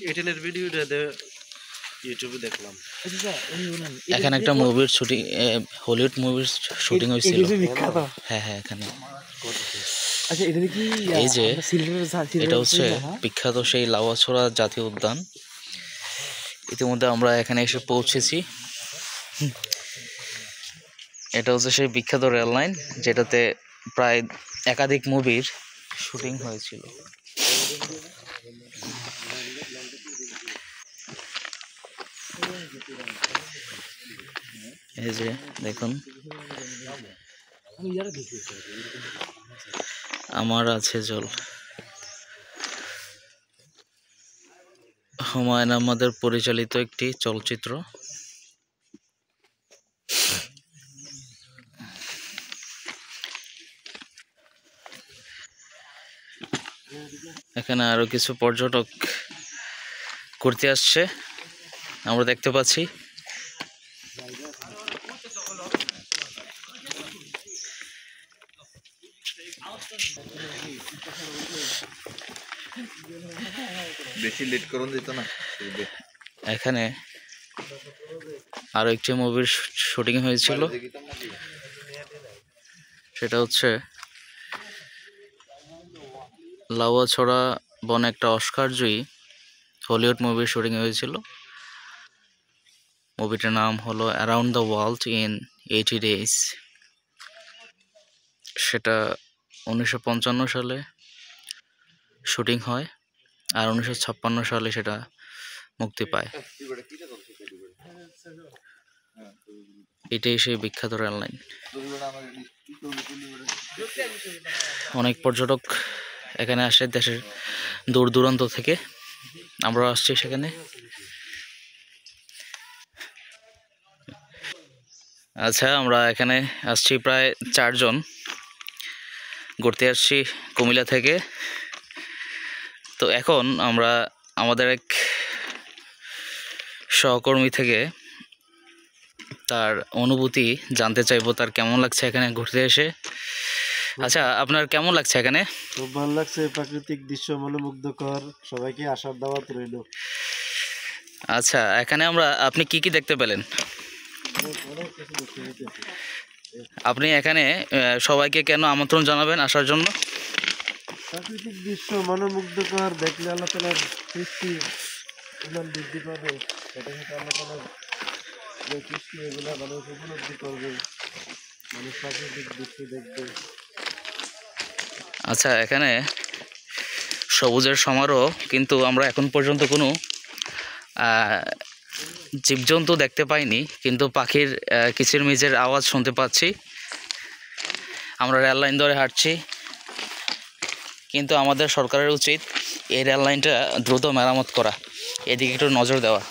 এটেলের ভিডিওটা ইউটিউবে দেখলাম। এখানে একটা মুভির শুটিং, হলিউড মুভির শুটিং হয়েছিল। হ্যাঁ হ্যাঁ, এখানে এই যে এটা হচ্ছে বিখ্যাত সেই লাউয়াছড়া জাতীয় উদ্যান। ইতিমধ্যে আমরা এখানে এসে পৌঁছেছি। এটা হচ্ছে সেই বিখ্যাত রেল লাইন যেটাতে প্রায় একাধিক মুভির শুটিং হয়েছিল। এই যে দেখুন, আমার আছে জল। হুমায়ুন আহমেদের পরিচালিত একটি চলচ্চিত্র। এখানে আরো কিছু পর্যটক ঘুরতে আসছে, আমরা দেখতে পাচ্ছি। বেশি লেট করুন দিত না। এখানে আরো একটি মুভির শুটিং হয়েছিল, সেটা হচ্ছে লাউয়াছড়া বনে একটা অস্কার জয়ী হলিউড মুভির শুটিং হয়েছিল। মুভিটার নাম হলো around the world in 80 days. সেটা 1955 সালে শুটিং হয় আর 1956 সালে সেটা মুক্তি পায়। এটাই সেই বিখ্যাত রেল লাইন। অনেক পর্যটক এখানে আসে দেশের দূর দূরান্ত থেকে, আমরা আসছি সেখানে। আচ্ছা, আমরা এখানে আসছি প্রায় 4 জন ঘুরতে আসছি কুমিল্লা থেকে। তো এখন আমরা আমাদের এক সহকর্মী থেকে তার অনুভূতি জানতে চাইবো, তার কেমন লাগছে এখানে ঘুরতে এসে। আচ্ছা, আপনার কেমন লাগছে এখানে? খুব ভালো লাগছে, প্রাকৃতিক দৃশ্য মনোমুগ্ধকর, সবাইকে আসার দাওয়াত রইল। আচ্ছা, এখানে আপনি কি কি দেখতে পেলেন? আপনি এখানে সবাইকে কেন আমন্ত্রণ জানাবেন আসার জন্য? প্রাকৃতিক দৃশ্য মনোমুগ্ধকর দেখলে আল্লাহ তাআলার সৃষ্টি ইমান বৃদ্ধি পাবে, সাথে সাথে আল্লাহ তাআলার যে সৃষ্টি এগুলা মানুষ উপলব্ধি করবে, মানুষ প্রাকৃতিক দৃশ্য দেখবে। আচ্ছা, এখানে সবুজের সমারোহ, কিন্তু আমরা এখন পর্যন্ত কোনো জীবজন্তু দেখতে পাইনি, কিন্তু পাখির কিচিরমিচির আওয়াজ শুনতে পাচ্ছি। আমরা রেল লাইন ধরে হাঁটছি, কিন্তু আমাদের সরকারের উচিত এই রেল লাইনটা দ্রুত মেরামত করা, এদিকে একটু নজর দেওয়া।